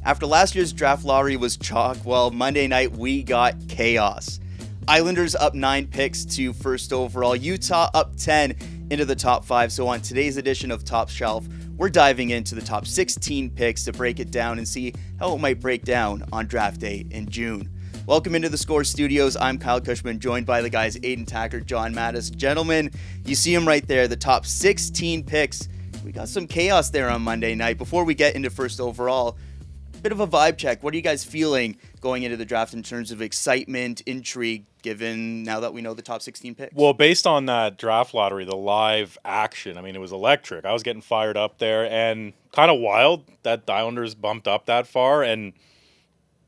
After last year's draft lottery was chalk, well, Monday night we got chaos. Islanders up 9 picks to first overall, Utah up 10 into the top 5. So on today's edition of Top Shelf, we're diving into the top 16 picks to break it down and see how it might break down on draft day in June. Welcome into the Score Studios. I'm Kyle Cushman, joined by the guys Aidan Thakkar, John Matisz. Gentlemen, you see them right there, the top 16 picks. We got some chaos there on Monday night. Before we get into first overall, bit of a vibe check. What are you guys feeling going into the draft in terms of excitement, intrigue, given now that we know the top 16 picks? Well, based on that draft lottery, the live action, I mean, it was electric. I was getting fired up there, and kind of wild that the Islanders bumped up that far, and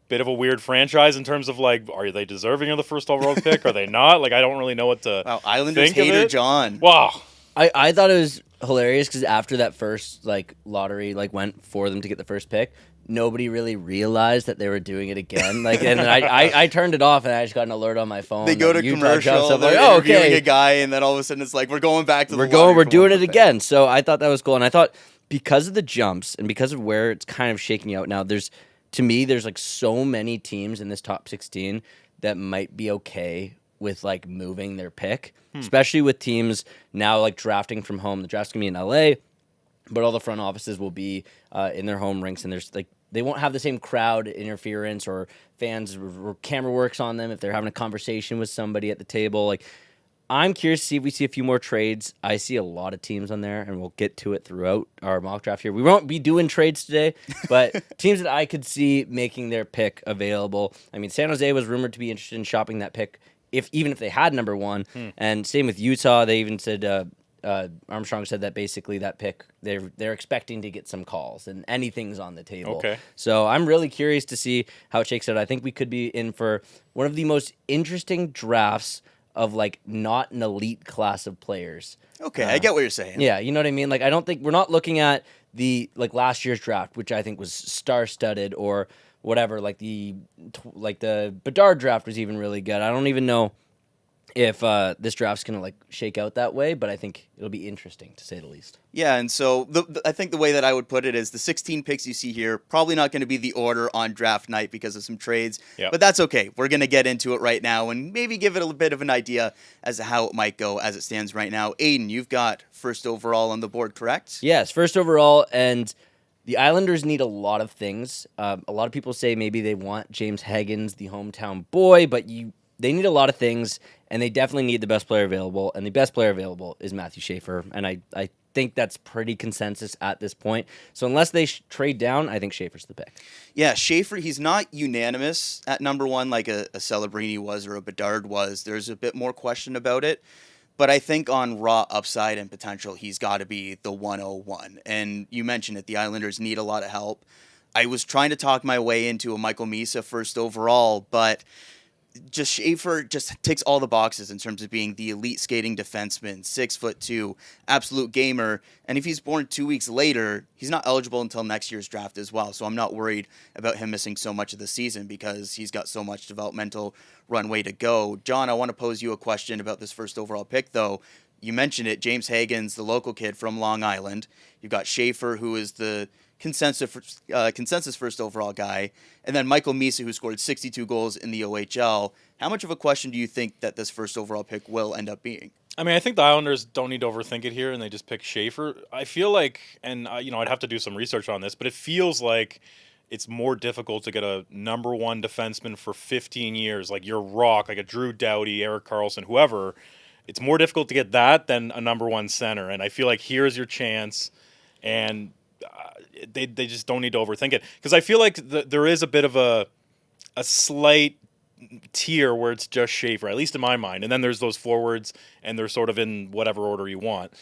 bit of a weird franchise in terms of, like, are they deserving of the first overall pick? Are they not? Like, I don't really know what to Islanders think hater of it. John. Wow. I thought it was hilarious because after that first lottery went for them to get the first pick, nobody really realized that they were doing it again. And then I turned it off and I just got an alert on my phone. They go to commercial, they're interviewing a guy, and then all of a sudden it's like, we're going back to the lottery. We're doing it again. So I thought that was cool. And I thought because of the jumps and because of where it's kind of shaking out now, there's like so many teams in this top 16 that might be okay with moving their pick, especially with teams now drafting from home. The draft's gonna be in LA, but all the front offices will be in their home rinks, and there's they won't have the same crowd interference or fans or camera works on them if they're having a conversation with somebody at the table. I'm curious to see if we see a few more trades. I see a lot of teams on there, and we'll get to it throughout our mock draft here. We won't be doing trades today, but teams that I could see making their pick available. I mean, San Jose was rumored to be interested in shopping that pick, even if they had number one. And same with Utah. They even said Armstrong said that basically that pick they're expecting to get some calls and anything's on the table. Okay. So I'm really curious to see how it shakes out. I think we could be in for one of the most interesting drafts of not an elite class of players. Okay, I get what you're saying. Yeah, you know what I mean? I don't think we're not looking at the last year's draft, which I think was star-studded, or whatever. The Bedard draft was even really good. I don't even know if this draft's going to shake out that way, but I think it'll be interesting, to say the least. Yeah, and so I think the way that I would put it is the 16 picks you see here, probably not going to be the order on draft night because of some trades, but that's okay. We're going to get into it right now and maybe give it a bit of an idea as to how it might go as it stands right now. Aidan, you've got first overall on the board, correct? Yes, first overall, and the Islanders need a lot of things. A lot of people say maybe they want James Higgins, the hometown boy, but they need a lot of things, and they definitely need the best player available, and the best player available is Matthew Schaefer, and I think that's pretty consensus at this point. So unless they trade down, I think Schaefer's the pick. Yeah, Schaefer, he's not unanimous at number one like a Celebrini was or a Bedard was. There's a bit more question about it, but I think on raw upside and potential, he's got to be the 101. And you mentioned it, the Islanders need a lot of help. I was trying to talk my way into a Michael Misa first overall, but just Schaefer just ticks all the boxes in terms of being the elite skating defenseman, 6'2", absolute gamer. And if he's born 2 weeks later, he's not eligible until next year's draft as well. So I'm not worried about him missing so much of the season because he's got so much developmental runway to go. John, I want to pose you a question about this first overall pick, though. You mentioned it, James Higgins, the local kid from Long Island. You've got Schaefer, who is the consensus first overall guy, and then Michael Misa, who scored 62 goals in the OHL. How much of a question do you think that this first overall pick will end up being? I mean, I think the Islanders don't need to overthink it here, and they just pick Schaefer. I feel like, and I'd have to do some research on this, but it feels like it's more difficult to get a number one defenseman for 15 years, like your rock, like a Drew Doughty, Erik Karlsson, whoever. It's more difficult to get that than a number one center, and I feel like here's your chance, and they just don't need to overthink it, because I feel like there is a bit of a slight tier where it's just Schaefer, at least in my mind, and then there's those forwards, and they're sort of in whatever order you want.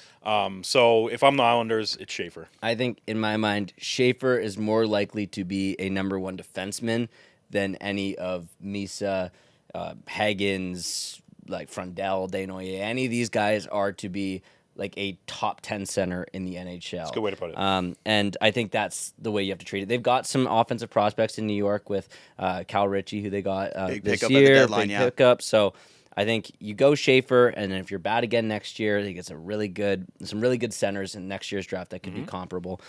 So if I'm the Islanders, it's Schaefer. I think in my mind, Schaefer is more likely to be a number one defenseman than any of Misa, Higgins, Frundell, Desnoyers. Any of these guys are to be a top 10 center in the NHL. That's a good way to put it. And I think that's the way you have to treat it. They've got some offensive prospects in New York with Cal Ritchie, who they got this year. Big pickup. So I think you go Schaefer, and then if you're bad again next year, they get some really good centers in next year's draft that could be comparable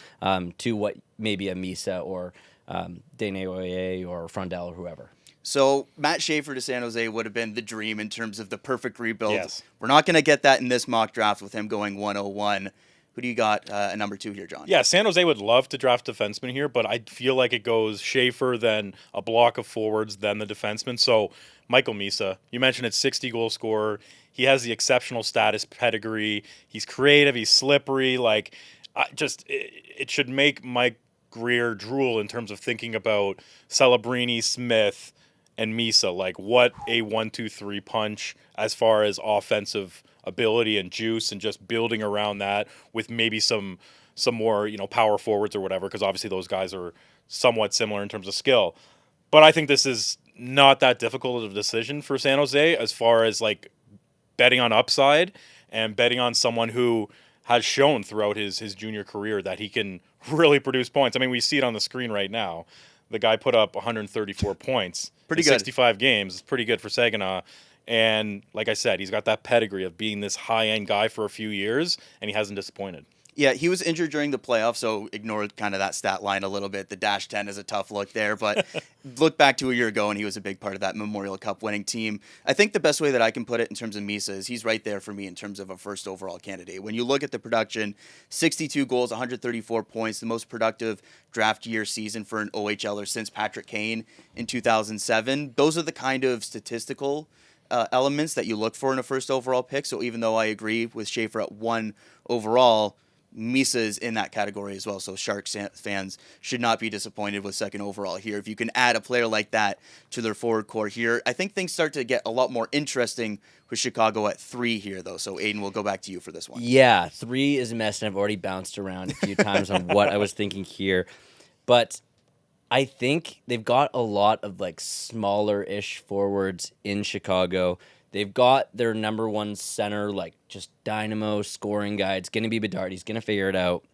to what maybe a Misa or Dane Oye or Frondell or whoever. So Matt Schaefer to San Jose would have been the dream in terms of the perfect rebuild. Yes. We're not going to get that in this mock draft with him going 101. Who do you got at number 2 here, John? Yeah, San Jose would love to draft defenseman here, but I feel like it goes Schaefer, then a block of forwards, then the defenseman. So Michael Misa, you mentioned it's 60-goal scorer. He has the exceptional status pedigree. He's creative. He's slippery. Like, it should make Mike Greer drool in terms of thinking about Celebrini, Smith, and Misa. Like, what a 1-2-3 punch as far as offensive ability and juice, and just building around that with maybe some more, power forwards or whatever, because obviously those guys are somewhat similar in terms of skill. But I think this is not that difficult of a decision for San Jose as far as like betting on upside and betting on someone who has shown throughout his junior career that he can really produce points. I mean, we see it on the screen right now. The guy put up 134 points Pretty in good. 65 games. It's pretty good for Saginaw. And like I said, he's got that pedigree of being this high-end guy for a few years, and he hasn't disappointed. Yeah, he was injured during the playoffs, so ignore kind of that stat line a little bit. The -10 is a tough look there, but look back to a year ago, and he was a big part of that Memorial Cup winning team. I think the best way that I can put it in terms of Misa is he's right there for me in terms of a first overall candidate. When you look at the production, 62 goals, 134 points, the most productive draft year season for an OHLer since Patrick Kane in 2007. Those are the kind of statistical elements that you look for in a first overall pick. So even though I agree with Schaefer at 1 overall, Misa is in that category as well. So Sharks fans should not be disappointed with 2nd overall here. If you can add a player like that to their forward core here, I think things start to get a lot more interesting with Chicago at 3 here, though. So Aidan, we'll go back to you for this one. Yeah, 3 is a mess, and I've already bounced around a few times on what I was thinking here. But I think they've got a lot of like smaller-ish forwards in Chicago. They've got their number 1 center, like just dynamo scoring guy. It's going to be Bedard. He's going to figure it out.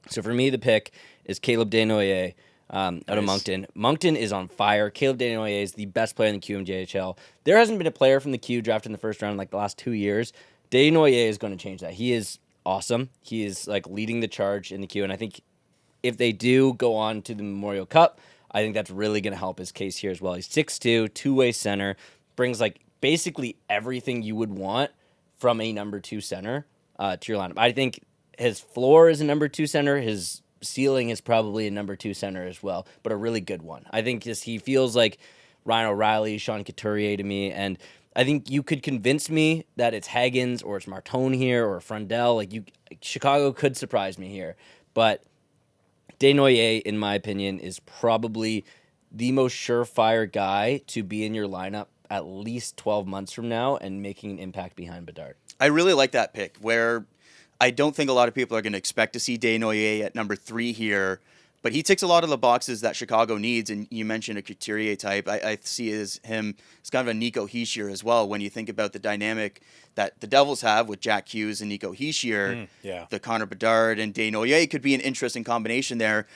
So for me, the pick is Caleb Desnoyers out of Moncton. Moncton is on fire. Caleb Desnoyers is the best player in the QMJHL. There hasn't been a player from the Q drafted in the first round in like the last 2 years. Desnoyers is going to change that. He is awesome. He is like leading the charge in the Q, and I think if they do go on to the Memorial Cup, I think that's really going to help his case here as well. He's 6'2", two-way center, brings like basically everything you would want from a number 2 center to your lineup. I think his floor is a number 2 center. His ceiling is probably a number 2 center as well, but a really good one. I think just he feels like Ryan O'Reilly, Sean Couturier to me, and I think you could convince me that it's Higgins or it's Martone here or Frondell. Chicago could surprise me here, but Desnoyers, in my opinion, is probably the most surefire guy to be in your lineup at least 12 months from now and making an impact behind Bedard. I really like that pick, where I don't think a lot of people are going to expect to see Desnoyers at number 3 here, but he ticks a lot of the boxes that Chicago needs, and you mentioned a Couturier type. I see him as kind of a Nico Hischier as well when you think about the dynamic that the Devils have with Jack Hughes and Nico Hischier. The Connor Bedard and Desnoyers could be an interesting combination there.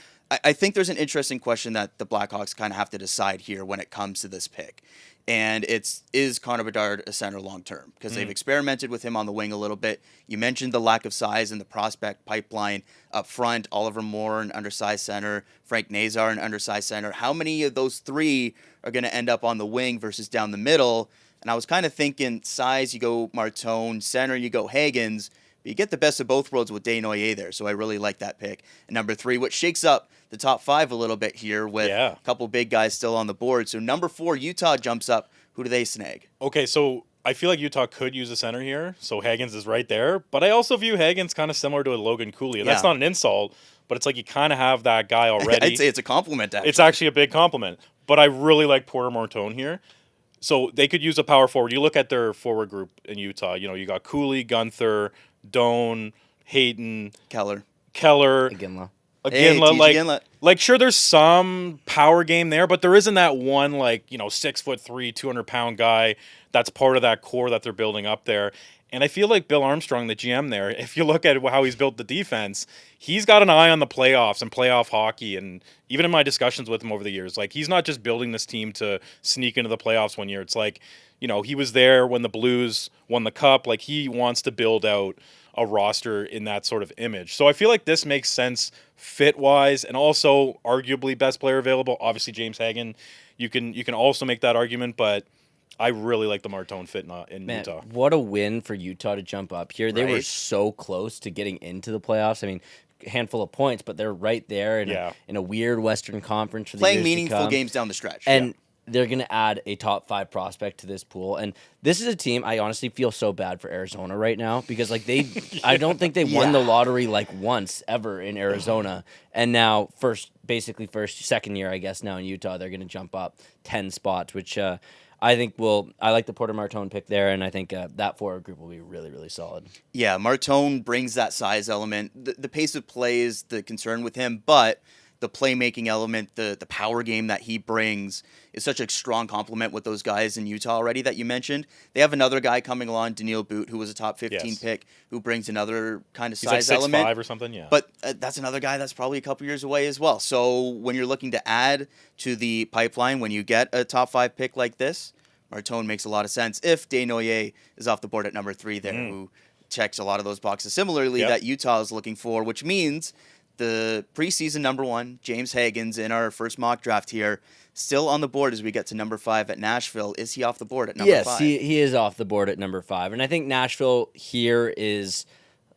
I think there's an interesting question that the Blackhawks kind of have to decide here when it comes to this pick. And is Connor Bedard a center long-term? Because they've experimented with him on the wing a little bit. You mentioned the lack of size in the prospect pipeline up front. Oliver Moore, an undersized center. Frank Nazar, an undersized center. How many of those 3 are going to end up on the wing versus down the middle? And I was kind of thinking size, you go Martone. Center, you go Higgins. But you get the best of both worlds with Desnoyers there, so I really like that pick. And number 3, which shakes up the top 5 a little bit here with a couple big guys still on the board. So number 4, Utah jumps up. Who do they snag? Okay, so I feel like Utah could use a center here, so Higgins is right there. But I also view Higgins kind of similar to a Logan Cooley. And that's not an insult, but it's like you kind of have that guy already. I'd say it's a compliment, actually. It's actually a big compliment. But I really like Porter Martone here. So they could use a power forward. You look at their forward group in Utah. You got Cooley, Gunther, Doan, Hayton, Keller. Iginla. Iginla, like sure, there's some power game there, but there isn't that one 6'3", 200-pound guy that's part of that core that they're building up there. And I feel like Bill Armstrong, the GM there, if you look at how he's built the defense, he's got an eye on the playoffs and playoff hockey. And even in my discussions with him over the years, like he's not just building this team to sneak into the playoffs one year. It's like, he was there when the Blues won the Cup. Like he wants to build out a roster in that sort of image. So I feel like this makes sense fit-wise, and also arguably best player available. Obviously, James Hagen. You can also make that argument, but I really like the Martone fit in Man, Utah. what a win for Utah to jump up here. They were Right? so close to getting into the playoffs. I mean, handful of points, but they're right there in a weird Western Conference for the Playing years meaningful to come. games down the stretch. And they're going to add a top 5 prospect to this pool. And this is a team, I honestly feel so bad for Arizona right now because I don't think they won the lottery like once ever in Arizona. And now second year, I guess now in Utah, they're going to jump up 10 spots, which I think I like the Porter Martone pick there. And I think that forward group will be really, really solid. Yeah, Martone brings that size element. The pace of play is the concern with him, but the playmaking element, the power game that he brings is such a strong complement with those guys in Utah already that you mentioned. They have another guy coming along, Daniil Boot, who was a top 15 pick, who brings another kind of size like 6'5" element. or something, yeah. But that's another guy that's probably a couple years away as well. So when you're looking to add to the pipeline, when you get a top 5 pick like this, Martone makes a lot of sense. If Desnoyers is off the board at number 3 there, who checks a lot of those boxes similarly that Utah is looking for, which means the preseason number 1, James Hagen's in our first mock draft here, still on the board as we get to number 5 at Nashville. Is he off the board at number 5? Yes, he is off the board at number 5. And I think Nashville here is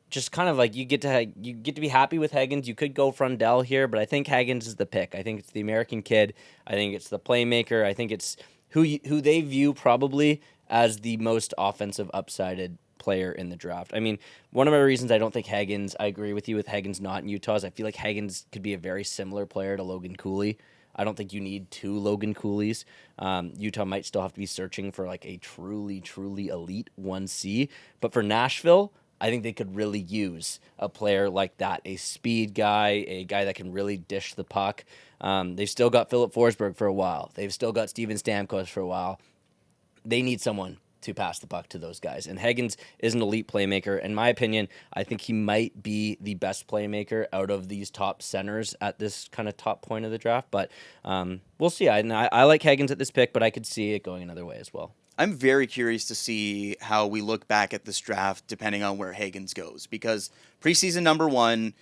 just kind of like you get to be happy with Hagens. You could go Frundell here, but I think Hagens is the pick. I think it's the American kid. I think it's the playmaker. I think it's who they view probably as the most offensive upsided player in the draft. I mean, one of my reasons I don't think Hagens, I agree with you with Hagens not in Utah, is I feel like Hagens could be a very similar player to Logan Cooley. I don't think you need 2 Logan Cooleys. Utah might still have to be searching for like a truly, truly elite 1C. But for Nashville, I think they could really use a player like that, a speed guy, a guy that can really dish the puck. They've still got Philip Forsberg for a while. They've still got Steven Stamkos for a while. They need someone to pass the puck to those guys. And Hagens is an elite playmaker. In my opinion, I think he might be the best playmaker out of these top centers at this kind of top point of the draft. But we'll see. I like Hagens at this pick, but I could see it going another way as well. I'm very curious to see how we look back at this draft depending on where Hagens goes, because preseason number 1,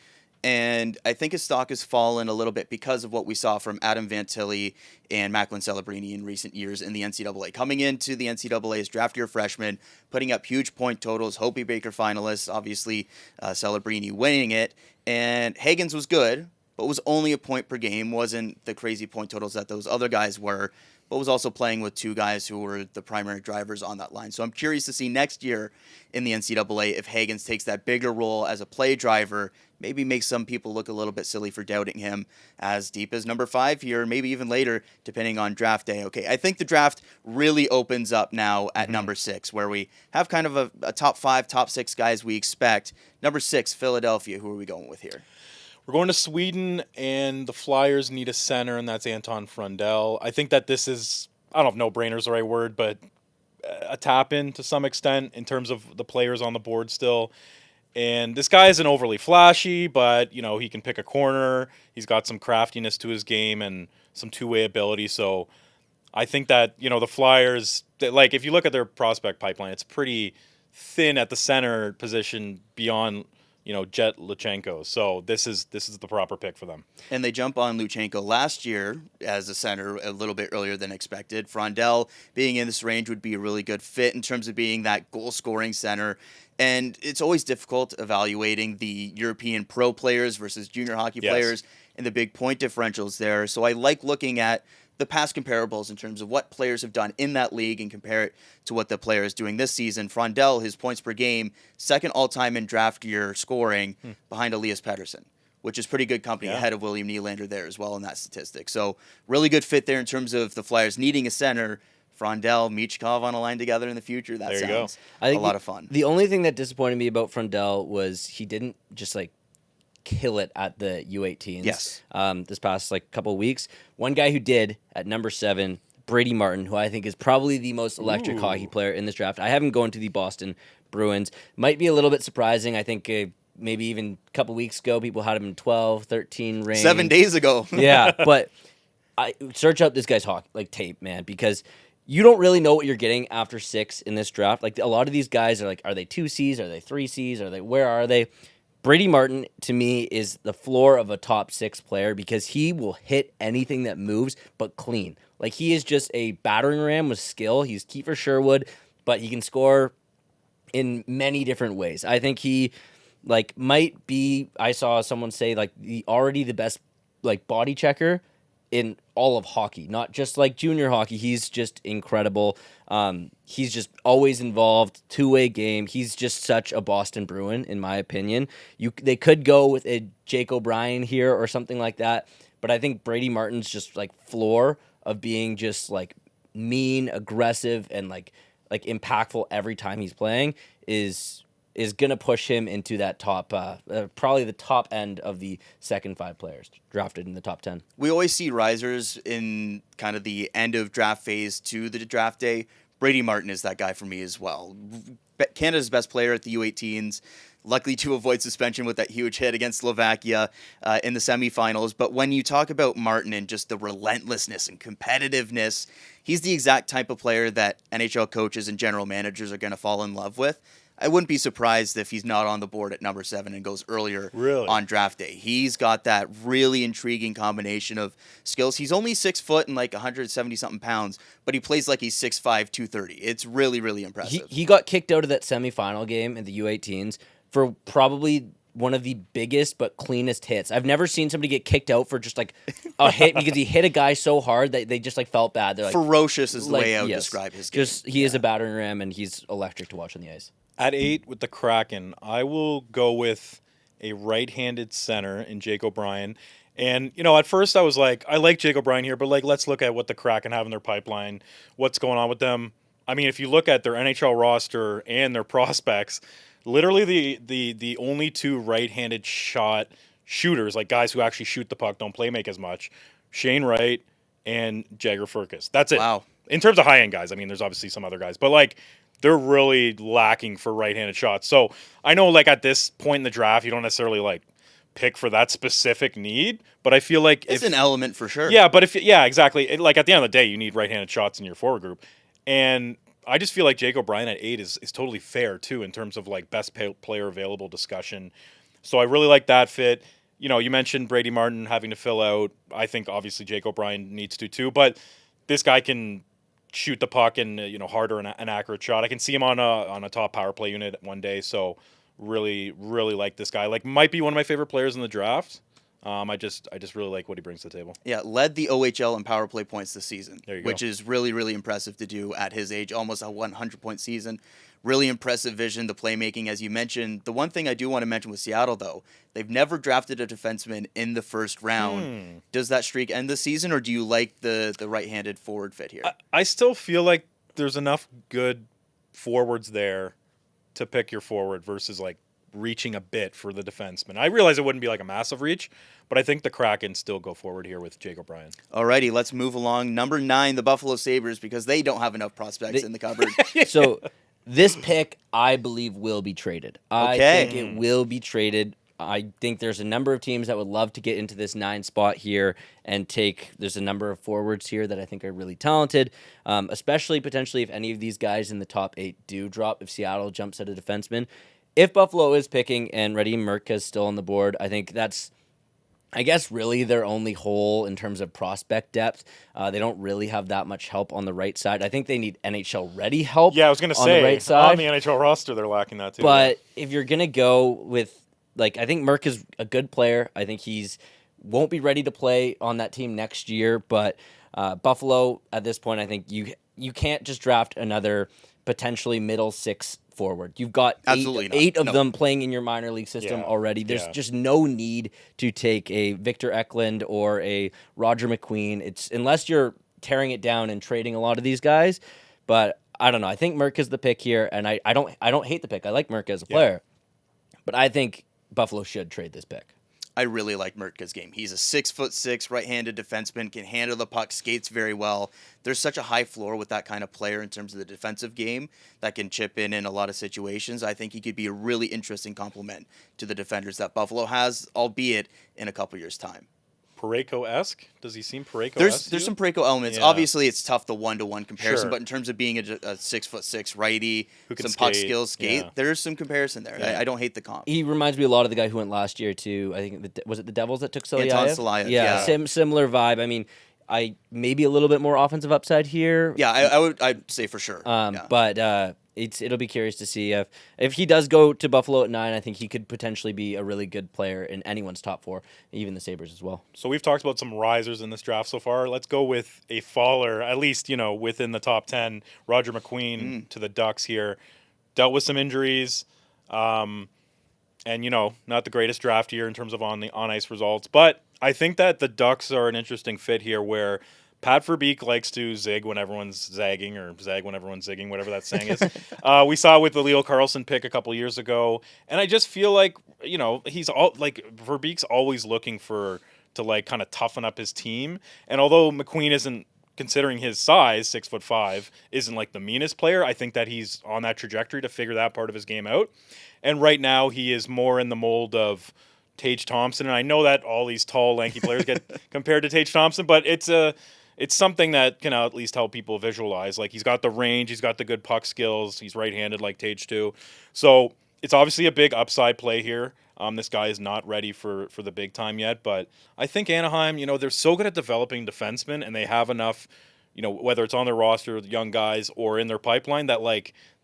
and I think his stock has fallen a little bit because of what we saw from Adam Fantilli and Macklin Celebrini in recent years in the NCAA. Coming into the NCAA as draft year freshman, putting up huge point totals, Hobey Baker finalists, obviously Celebrini winning it. And Hagens was good, but was only a point per game, wasn't the crazy point totals that those other guys were, but was also playing with 2 guys who were the primary drivers on that line. So I'm curious to see next year in the NCAA if Hagens takes that bigger role as a play driver, maybe make some people look a little bit silly for doubting him as deep as number 5 here, maybe even later, depending on draft day. Okay, I think the draft really opens up now at number 6, where we have kind of a top 5, top 6 guys we expect. Number 6, Philadelphia. Who are we going with here? We're going to Sweden, and the Flyers need a center, and that's Anton Frundell. I think that this is, I don't know if no-brainer is the right word, but a tap-in to some extent in terms of the players on the board still. And this guy isn't overly flashy, but, you know, he can pick a corner. He's got some craftiness to his game and some two-way ability. So I think that, you know, the Flyers, like, if you look at their prospect pipeline, it's pretty thin at the center position beyond, you know, Jet Luchenko. So this is the proper pick for them. And they jump on Luchenko last year as a center a little bit earlier than expected. Frundell being in this range would be a really good fit in terms of being that goal-scoring center. And it's always difficult evaluating the European pro players versus junior hockey players and the big point differentials there. So I like looking at the past comparables in terms of what players have done in that league and compare it to what the player is doing this season. Frundell, his points per game, second all-time in draft year scoring behind Elias Pettersson, which is pretty good company ahead of William Nylander there as well in that statistic. So really good fit there in terms of the Flyers needing a center. Frundell, Michkov on a line together in the future. That sounds a lot of fun. The only thing that disappointed me about Frundell was he didn't just like kill it at the U18s. Yes. This past like couple of weeks. One guy who did at number 7, Brady Martin, who I think is probably the most electric hockey player in this draft. I have him going to the Boston Bruins. Might be a little bit surprising. I think maybe even a couple weeks ago people had him in 12, 13 range. 7 days ago. Yeah, but I search up this guy's hockey like tape, man, because you don't really know what you're getting after 6 in this draft. Like, a lot of these guys are like, are they 2Cs? Are they 3Cs? Where are they? Brady Martin, to me, is the floor of a top 6 player because he will hit anything that moves, but clean. Like, he is just a battering ram with skill. He's Kiefer Sherwood, but he can score in many different ways. I think he, like, might be, I saw someone say, like, already the best, like, body checker in all of hockey, not just like junior hockey. He's just incredible. He's just always involved, two-way game. He's just such a Boston Bruin, in my opinion. They could go with a Jake O'Brien here or something like that, but I think Brady Martin's just like floor of being just like mean, aggressive, and like impactful every time he's playing is going to push him into that top, probably the top end of the second 5 players drafted in the top 10. We always see risers in kind of the end of draft phase to the draft day. Brady Martin is that guy for me as well. Canada's best player at the U18s, luckily to avoid suspension with that huge hit against Slovakia in the semifinals. But when you talk about Martin and just the relentlessness and competitiveness, he's the exact type of player that NHL coaches and general managers are going to fall in love with. I wouldn't be surprised if he's not on the board at number 7 and goes earlier on draft day. He's got that really intriguing combination of skills. He's only 6 foot and like 170-something pounds, but he plays like he's 6'5", 230. It's really, really impressive. He got kicked out of that semifinal game in the U18s for probably one of the biggest but cleanest hits. I've never seen somebody get kicked out for just like a hit because he hit a guy so hard that they just like felt bad. They're like, ferocious is the way I would describe his game. He is a battering ram and he's electric to watch on the ice. At 8 with the Kraken, I will go with a right-handed center in Jake O'Brien. And, at first I was like, I like Jake O'Brien here, but like, let's look at what the Kraken have in their pipeline, what's going on with them. I mean, if you look at their NHL roster and their prospects, literally the only 2 right-handed shooters, like guys who actually shoot the puck, don't play make as much, Shane Wright and Jagger Furcus. That's it. Wow. In terms of high-end guys, I mean, there's obviously some other guys, but like, they're really lacking for right-handed shots. So I know, like, at this point in the draft, you don't necessarily like pick for that specific need, but I feel like it's an element for sure. Yeah, but exactly. Like at the end of the day, you need right-handed shots in your forward group, and I just feel like Jake O'Brien at 8 is totally fair too in terms of like best player available discussion. So I really like that fit. You mentioned Brady Martin having to fill out. I think obviously Jake O'Brien needs to too, but this guy can shoot the puck and harder and an accurate shot. I can see him on a top power play unit one day. So really, really like this guy. Like, might be one of my favorite players in the draft. I just really like what he brings to the table. Yeah, led the OHL in power play points this season, which go. is really, really impressive to do at his age. Almost a 100-point season. Really impressive vision, the playmaking, as you mentioned. The one thing I do want to mention with Seattle, though, they've never drafted a defenseman in the first round. Does that streak end the season, or do you like the right-handed forward fit here? I still feel like there's enough good forwards there to pick your forward versus like reaching a bit for the defenseman. I realize it wouldn't be like a massive reach, but I think the Kraken still go forward here with Jake O'Brien. Alrighty, let's move along. Number 9, the Buffalo Sabres, because they don't have enough prospects in the cupboard. So this pick, I believe, will be traded. I think it will be traded. I think there's a number of teams that would love to get into this 9 spot here and there's a number of forwards here that I think are really talented, especially potentially if any of these guys in the top 8 do drop, if Seattle jumps at a defenseman. If Buffalo is picking and Radim Murka is still on the board, I think that's, I guess, really their only hole in terms of prospect depth. They don't really have that much help on the right side. I think they need NHL-ready help. Yeah, I was going to say, the right side. On the NHL roster, they're lacking that too. But if you're going to go with, like, I think Murk is a good player. I think won't be ready to play on that team next year. But Buffalo, at this point, I think you can't just draft another potentially middle 6 forward. You've got eight of them playing in your minor league system already. There's just no need to take a Victor Eklund or a Roger McQueen. It's unless you're tearing it down and trading a lot of these guys. But I don't know. I think Murk is the pick here, and I don't hate the pick. I like Murk as a player, but I think Buffalo should trade this pick. I really like Murka's game. He's a 6'6" right-handed defenseman, can handle the puck, skates very well. There's such a high floor with that kind of player in terms of the defensive game that can chip in a lot of situations. I think he could be a really interesting complement to the defenders that Buffalo has, albeit in a couple years' time. Parayko-esque? Does he seem Parayko-esque? There's some Parayko elements. Yeah. Obviously, it's tough the 1-to-1 comparison, Sure. but in terms of being a 6'6" righty, Who can some puck skate, skills, skate, yeah. there's some comparison there. Yeah. I don't hate the comp. He reminds me a lot of the guy who went last year to, I think, was it the Devils that took Salyaev? Anton Salyaev, Yeah, yeah. Similar vibe. I mean, maybe a little bit more offensive upside here. Yeah, I'd say for sure. Yeah. But it'll be curious to see if he does go to Buffalo at 9. I think he could potentially be a really good player in anyone's top 4, even the Sabres as well. So we've talked about some risers in this draft so far. Let's go with a faller, at least, within the top 10. Roger McQueen to the Ducks here. Dealt with some injuries. And, not the greatest draft year in terms of on-ice results. But I think that the Ducks are an interesting fit here where Pat Verbeek likes to zig when everyone's zagging or zag when everyone's zigging, whatever that saying is. We saw with the Leo Carlsson pick a couple years ago. And I just feel like, Verbeek's always looking to kind of toughen up his team. And although McQueen isn't, considering his size, 6'5", isn't like the meanest player, I think that he's on that trajectory to figure that part of his game out. And right now he is more in the mold of Tage Thompson. And I know that all these tall, lanky players get compared to Tage Thompson, but it's something that can at least help people visualize. Like, he's got the range, he's got the good puck skills, he's right-handed like Tage too. So it's obviously a big upside play here. This guy is not ready for the big time yet, but I think Anaheim, they're so good at developing defensemen, and they have enough, whether it's on their roster, young guys, or in their pipeline, that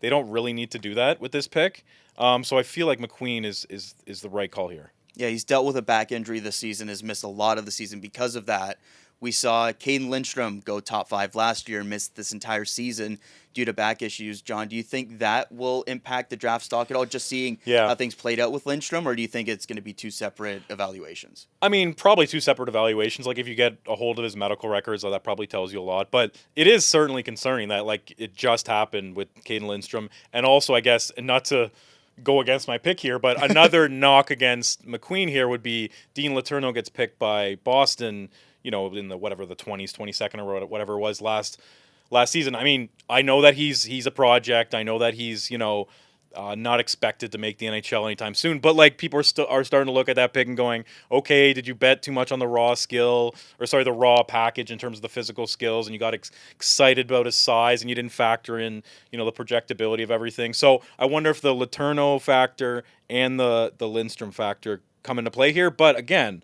they don't really need to do that with this pick. So I feel like McQueen is the right call here. Yeah, he's dealt with a back injury this season, has missed a lot of the season because of that. We saw Caden Lindstrom go top 5 last year, missed this entire season due to back issues. John, do you think that will impact the draft stock at all, just seeing how things played out with Lindstrom, or do you think it's going to be 2 separate evaluations? I mean, probably 2 separate evaluations. Like, if you get a hold of his medical records, that probably tells you a lot. But it is certainly concerning that, it just happened with Caden Lindstrom. And also, I guess, and not to go against my pick here, but another knock against McQueen here would be Dean Letourneau gets picked by Boston, in the 20s, 22nd or whatever it was last season. I mean, I know that he's a project. I know that he's, not expected to make the NHL anytime soon. But people are starting to look at that pick and going, okay, did you bet too much on the raw the raw package in terms of the physical skills, and you got excited about his size, and you didn't factor in, the projectability of everything. So I wonder if the Letourneau factor and the Lindstrom factor come into play here. But again,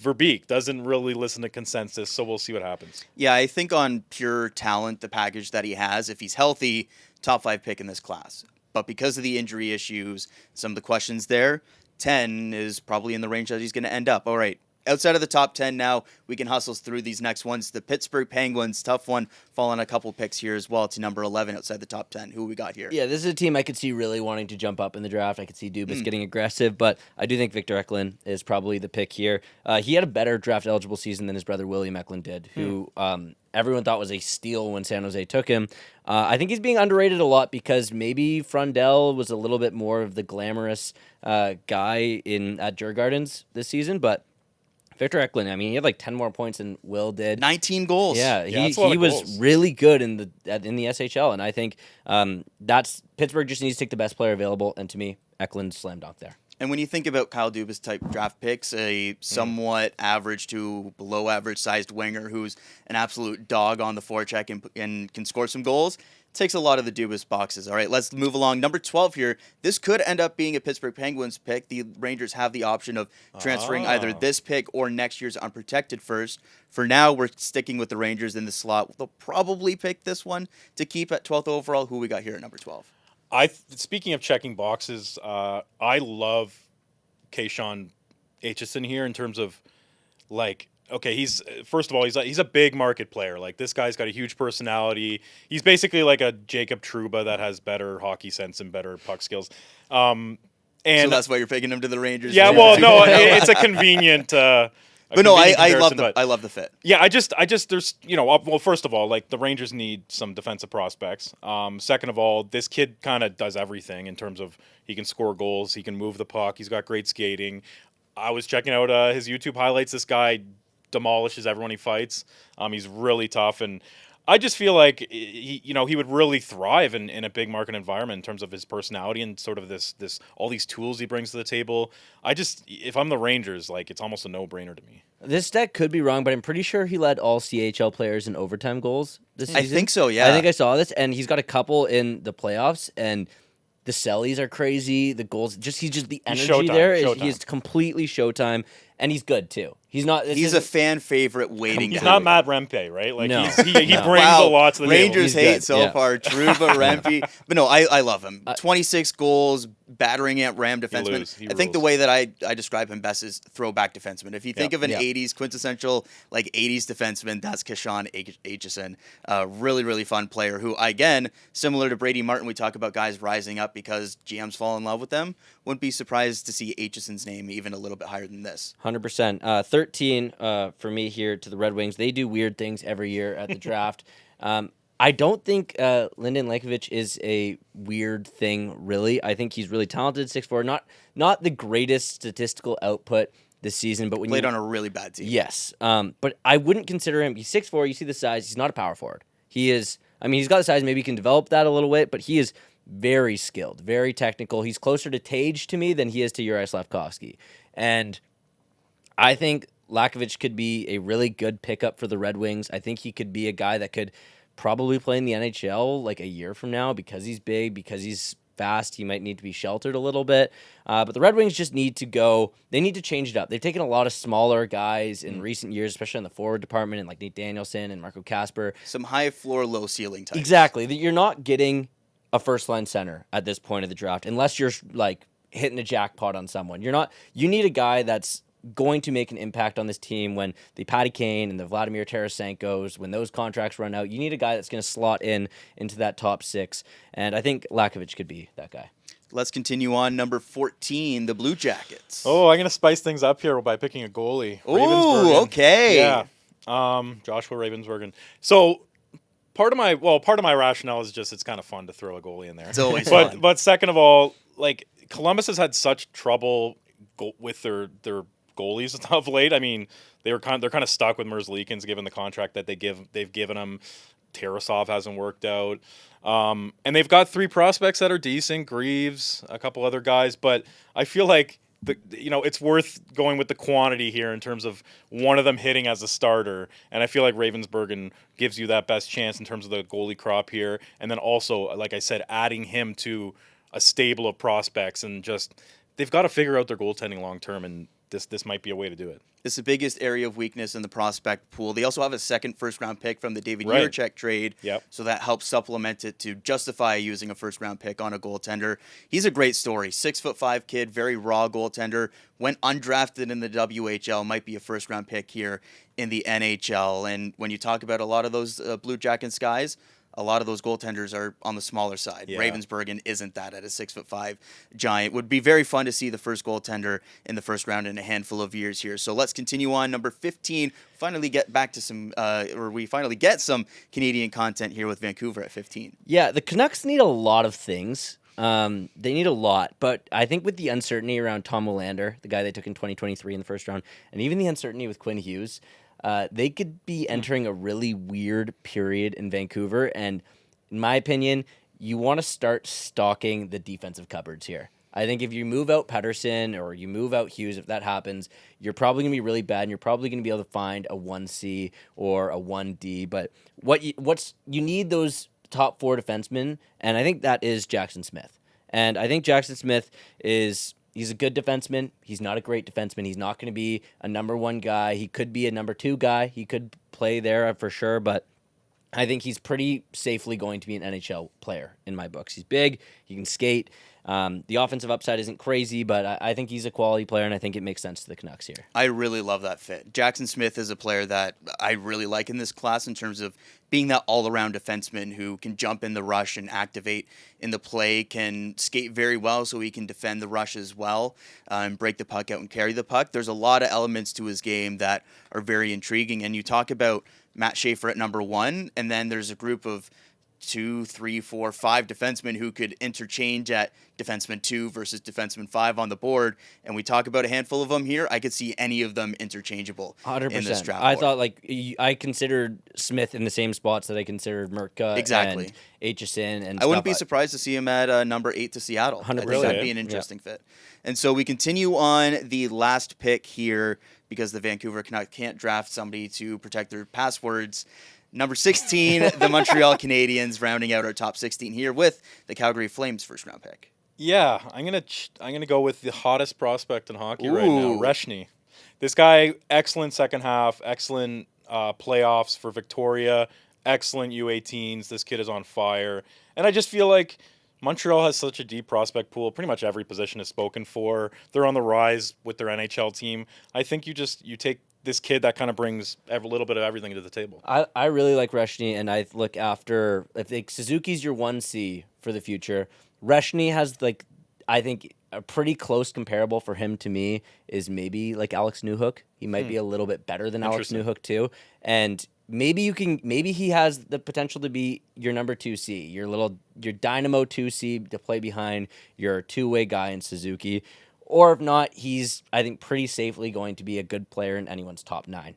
Verbeek doesn't really listen to consensus, so we'll see what happens. Yeah, I think on pure talent, the package that he has, if he's healthy, top 5 pick in this class. But because of the injury issues, some of the questions there, 10 is probably in the range that he's going to end up. All right, outside of the top 10 now, we can hustle through these next ones. The Pittsburgh Penguins, tough one, falling a couple picks here as well to number 11 outside the top 10. Who we got here? Yeah, this is a team I could see really wanting to jump up in the draft. I could see Dubas getting aggressive, but I do think Victor Eklund is probably the pick here. He had a better draft-eligible season than his brother William Eklund did, who everyone thought was a steal when San Jose took him. I think he's being underrated a lot because maybe Frundell was a little bit more of the glamorous guy at Djurgårdens this season, but Victor Eklund, I mean, he had 10 more points than Will did. 19 goals. Yeah, he was goals. really good in the SHL, and I think that's Pittsburgh just needs to take the best player available, and to me, Eklund slam dunk there. And when you think about Kyle Dubas type draft picks, a somewhat average to below average sized winger who's an absolute dog on the forecheck and can score some goals, takes a lot of the Dubas boxes. All right, let's move along. Number 12 here. This could end up being a Pittsburgh Penguins pick. The Rangers have the option of transferring either this pick or next year's unprotected first. For now, we're sticking with the Rangers in the slot. They'll probably pick this one to keep at 12th overall. Who we got here at number 12? Speaking of checking boxes, I love Keishon Aitchison here in terms of okay, he's first of all he's a big market player. This guy's got a huge personality. He's basically like a Jacob Trouba that has better hockey sense and better puck skills. And so that's why you're picking him to the Rangers. Yeah, well, no, it's a convenient. But no, I love the fit. Yeah, I just there's well, first of all, the Rangers need some defensive prospects. Second of all, this kid kind of does everything in terms of he can score goals, he can move the puck, he's got great skating. I was checking out his YouTube highlights. This guy demolishes everyone he fights. He's really tough, and I just feel like he would really thrive in a big market environment in terms of his personality and sort of this all these tools he brings to the table. If I'm the Rangers, like it's almost a no-brainer to me. This stat could be wrong, but I'm pretty sure he led all CHL players in overtime goals this season. I think so, yeah. I think I saw this, and he's got a couple in the playoffs, and the sellies are crazy. The goals, he's just the energy showtime, there. showtime. He's completely showtime, and he's good too. He's not. He's a fan favorite waiting. He's to not happen. Matt Rempe, right? Like No. he brings Wow, a lot to the Rangers table. hate so far. Truba, Rempe, but no, I love him. 26 goals, battering at Ram defenseman. He I think the rules. way that I describe him best is throwback defenseman. If you think of an Yeah. 80s quintessential like 80s defenseman, that's Cushman Aitchison. Really, really fun player who, again, similar to Brady Martin, we talk about guys rising up because GMs fall in love with them. Wouldn't be surprised to see Aitchison's name even a little bit higher than this. 100%. 13 for me here to the Red Wings. They do weird things every year at the draft. I don't think Lyndon Lankovic is a weird thing, really. I think he's really talented, 6'4", not the greatest statistical output this season, but when Played on a really bad team. Yes, but I wouldn't consider him. He's 6'4". You see the size. He's not a power forward. He is. I mean, he's got the size. Maybe he can develop that a little bit, but he is very skilled, very technical. He's closer to Tage to me than he is to Juraj Slafkovsky, and I think Lakovic could be a really good pickup for the Red Wings. I think he could be a guy that could probably play in the NHL like a year from now because he's big, because he's fast. He might need to be sheltered a little bit. But the Red Wings just need to go. They need to change it up. They've taken a lot of smaller guys in recent years, especially in the forward department, and like Nate Danielson and Marco Kasper. Some high floor, low ceiling types. Exactly. You're not getting a first-line center at this point of the draft unless you're like hitting a jackpot on someone. You need a guy that's going to make an impact on this team when the Patty Kane and the Vladimir Tarasenko's, when those contracts run out. You need a guy that's going to slot into that top six, and I think Lakovic could be that guy. Let's continue on. Number 14, the Blue Jackets. Oh, I'm gonna spice things up here by picking a goalie. Ooh, Ravensburgen. okay. Yeah. Joshua Ravensburgen. So part of my rationale is just it's kind of fun to throw a goalie in there. It's always fun. But second of all, like Columbus has had such trouble with their goalies of late. I mean, they're kind of stuck with Merzlikins given the contract that they've given him. Tarasov hasn't worked out. And they've got 3 prospects that are decent, Greaves, a couple other guys, but I feel like it's worth going with the quantity here in terms of one of them hitting as a starter, and I feel like Ravensburgen gives you that best chance in terms of the goalie crop here, and then also, like I said, adding him to a stable of prospects, and just they've got to figure out their goaltending long term, and this might be a way to do it. It's the biggest area of weakness in the prospect pool. They also have a second first-round pick from the David Right. Jiricek trade, so that helps supplement it to justify using a first-round pick on a goaltender. He's a great story. 6'5" kid, very raw goaltender. Went undrafted in the WHL, might be a first-round pick here in the NHL. And when you talk about a lot of those Blue Jackets guys, a lot of those goaltenders are on the smaller side. Yeah. Ravensburgen isn't that at a 6'5" giant. Would be very fun to see the first goaltender in the first round in a handful of years here. So let's continue on. Number 15. Finally get back to some, we finally get some Canadian content here with Vancouver at 15. Yeah, the Canucks need a lot of things. They need a lot, but I think with the uncertainty around Tom Willander, the guy they took in 2023 in the first round, and even the uncertainty with Quinn Hughes, they could be entering a really weird period in Vancouver. And in my opinion, you want to start stocking the defensive cupboards here. I think if you move out Pettersson or you move out Hughes, if that happens, you're probably going to be really bad, and you're probably going to be able to find a 1C or a 1D. But you need those top 4 defensemen, and I think that is Jackson Smith. And I think Jackson Smith he's a good defenseman. He's not a great defenseman. He's not going to be a number 1 guy. He could be a number 2 guy. He could play there for sure, but I think he's pretty safely going to be an NHL player in my books. He's big. He can skate. The offensive upside isn't crazy, but I think he's a quality player, and I think it makes sense to the Canucks here. I really love that fit. Jackson Smith is a player that I really like in this class in terms of being that all-around defenseman who can jump in the rush and activate in the play, can skate very well so he can defend the rush as well, and break the puck out and carry the puck. There's a lot of elements to his game that are very intriguing, and you talk about Matt Schaefer at number 1, and then there's a group of 2, 3, 4, 5 defensemen who could interchange at defenseman 2 versus defenseman 5 on the board. And we talk about a handful of them here. I could see any of them interchangeable 100%. in this draft I board. thought I considered Smith in the same spots that I considered Mertka Exactly. and Aitchison and I wouldn't be stuff. surprised to see him at number 8 to Seattle. I 100%. think that'd be an interesting fit. And so we continue on the last pick here because the Vancouver Canucks can't draft somebody to protect their passwords. Number 16, the Montreal Canadiens, rounding out our top 16 here with the Calgary Flames first round pick. Yeah, I'm gonna go with the hottest prospect in hockey right now, Ooh. Reshny. This guy, excellent second half, excellent playoffs for Victoria, excellent U18s. This kid is on fire, and I just feel like Montreal has such a deep prospect pool. Pretty much every position is spoken for. They're on the rise with their NHL team. I think you take this kid that kind of brings a little bit of everything to the table. I really like Reshny, and I look after if Suzuki's your 1C for the future. Reshny has I think a pretty close comparable for him to me is maybe like Alex Newhook. He might be a little bit better than Alex Newhook too, and maybe he has the potential to be your number 2C, your dynamo 2C to play behind your two-way guy in Suzuki. Or if not, he's, I think, pretty safely going to be a good player in anyone's top 9.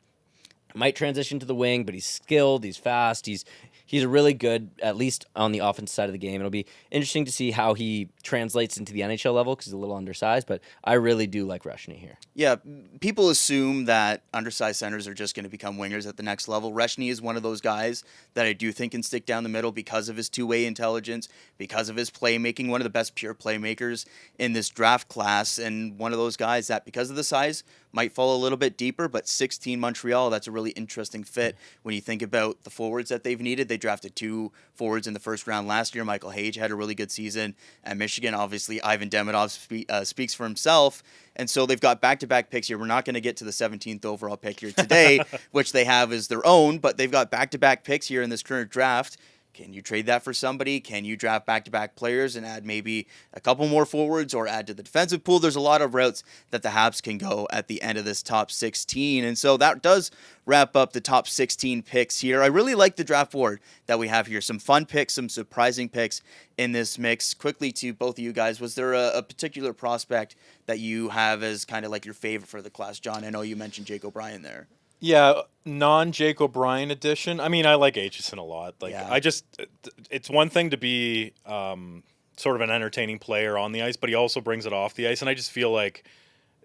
Might transition to the wing, but he's skilled, he's fast, he's a really good, at least on the offensive side of the game. It'll be interesting to see how he translates into the NHL level because he's a little undersized, but I really do like Reshny here. Yeah, people assume that undersized centers are just going to become wingers at the next level. Reshny is one of those guys that I do think can stick down the middle because of his two-way intelligence, because of his playmaking, one of the best pure playmakers in this draft class, and one of those guys that, because of the size, might fall a little bit deeper, but 16 Montreal, that's a really interesting fit when you think about the forwards that they've needed. They drafted 2 forwards in the first round last year. Michael Hage had a really good season at Michigan. Obviously, Ivan Demidov speaks for himself. And so they've got back-to-back picks here. We're not going to get to the 17th overall pick here today, which they have as their own, but they've got back-to-back picks here in this current draft. Can you trade that for somebody? Can you draft back-to-back players and add maybe a couple more forwards or add to the defensive pool? There's a lot of routes that the Habs can go at the end of this top 16. And so that does wrap up the top 16 picks here. I really like the draft board that we have here. Some fun picks, some surprising picks in this mix. Quickly to both of you guys, was there a particular prospect that you have as kind of like your favorite for the class? John, I know you mentioned Jake O'Brien there. Yeah, non-Jake O'Brien edition. I mean, I like Aitchison a lot. It's one thing to be sort of an entertaining player on the ice, but he also brings it off the ice, and I just feel like,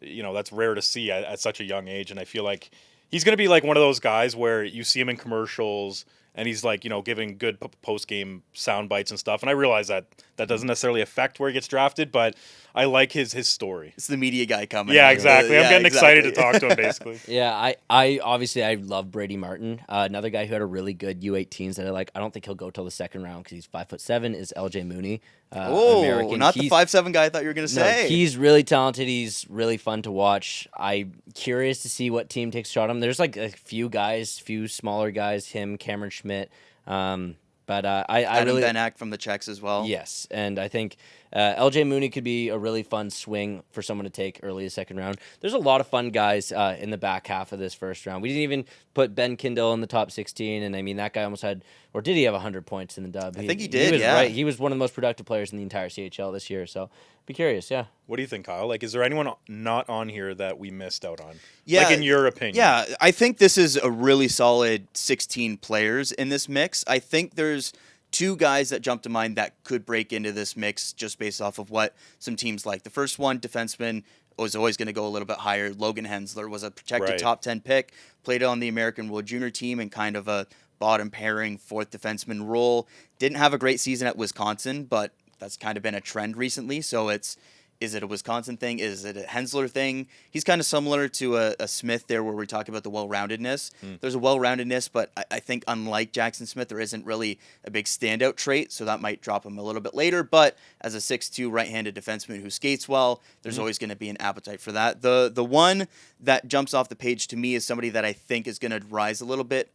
that's rare to see at such a young age, and I feel like he's going to be like one of those guys where you see him in commercials, and he's like, giving good post-game sound bites and stuff, and I realize that doesn't necessarily affect where he gets drafted, but I like his story. It's the media guy coming. Yeah, exactly. I'm getting excited to talk to him, basically. Yeah, I obviously I love Brady Martin. Another guy who had a really good U18s that I like. I don't think he'll go till the second round because he's 5'7" is LJ Mooney. American. Not the 5'7" guy I thought you were going to say. No, he's really talented. He's really fun to watch. I'm curious to see what team takes a shot on him. There's like a few smaller guys, him, Cameron Schmidt. But I really Ben Ack from the Czechs as well. Yes, and I think LJ Mooney could be a really fun swing for someone to take early the second round. There's a lot of fun guys in the back half of this first round. We didn't even put Ben Kindle in the top 16, and I mean that guy almost had, or did he have 100 points in the dub? I think he did. He was yeah, right. He was one of the most productive players in the entire CHL this year. So be curious. Yeah. What do you think, Kyle? Like, is there anyone not on here that we missed out on? Yeah, like in your opinion. Yeah, I think this is a really solid 16 players in this mix. I think there's 2 guys that jump to mind that could break into this mix just based off of what some teams like. The first one, defenseman, was always going to go a little bit higher. Logan Hensler was a protected top 10 pick, played on the American World Junior team in kind of a bottom pairing 4th defenseman role. Didn't have a great season at Wisconsin, but that's kind of been a trend recently. So is it a Wisconsin thing? Is it a Hensler thing? He's kind of similar to a Smith there where we talk about the well-roundedness. There's a well-roundedness, but I think unlike Jackson Smith, there isn't really a big standout trait, so that might drop him a little bit later. But as a 6'2" right-handed defenseman who skates well, there's always going to be an appetite for that. The one that jumps off the page to me is somebody that I think is going to rise a little bit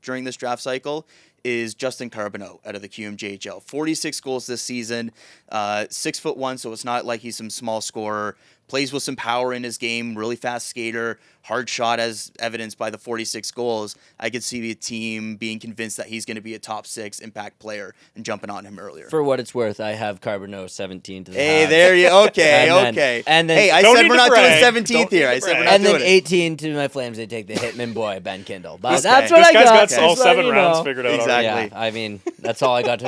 during this draft cycle is Justin Carbonneau out of the QMJHL. 46 goals this season, 6'1", so it's not like he's some small scorer, plays with some power in his game, really fast skater, hard shot as evidenced by the 46 goals. I could see the team being convinced that he's going to be a top 6 impact player and jumping on him earlier. For what it's worth, I have Carbonneau 17 to the Hey, half. there you okay, And okay. then Hey, I Don't said need we're to not doing brag. 17th Don't here. need I to said we're brag. not and then doing it. 18 to my Flames, they take the Hitman boy, Ben Kindle. But This that's guy- what This I guy's got. got all Just letting 7 you rounds know. figured out Exactly. already. Yeah, I mean, that's all I got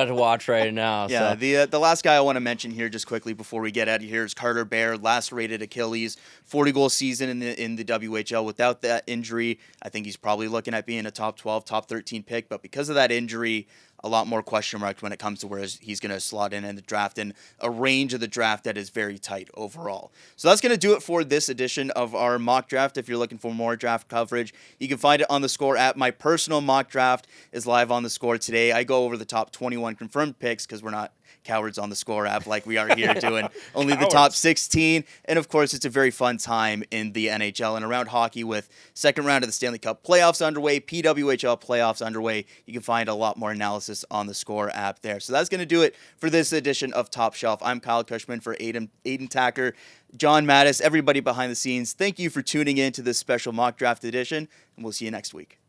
to watch right now. Yeah, So. the last guy I want to mention here just quickly before we get out of here is Carter Bear, lacerated Achilles, 40-goal season in the WHL. Without that injury, I think he's probably looking at being a top 12, top 13 pick. But because of that injury, a lot more question marks when it comes to where he's going to slot in the draft and a range of the draft that is very tight overall. So that's going to do it for this edition of our mock draft. If you're looking for more draft coverage, you can find it on the Score app. My personal mock draft is live on the Score today. I go over the top 21 confirmed picks because we're not cowards on the Score app like we are here doing only the top Cowards. 16. And of course, it's a very fun time in the NHL and around hockey with second round of the Stanley Cup playoffs underway, PWHL playoffs underway. You can find a lot more analysis on the Score app there. So that's going to do it for this edition of Top Shelf. I'm Kyle Cushman for Aidan Thakkar, John Matisz, everybody behind the scenes. Thank you for tuning in to this special mock draft edition, and we'll see you next week.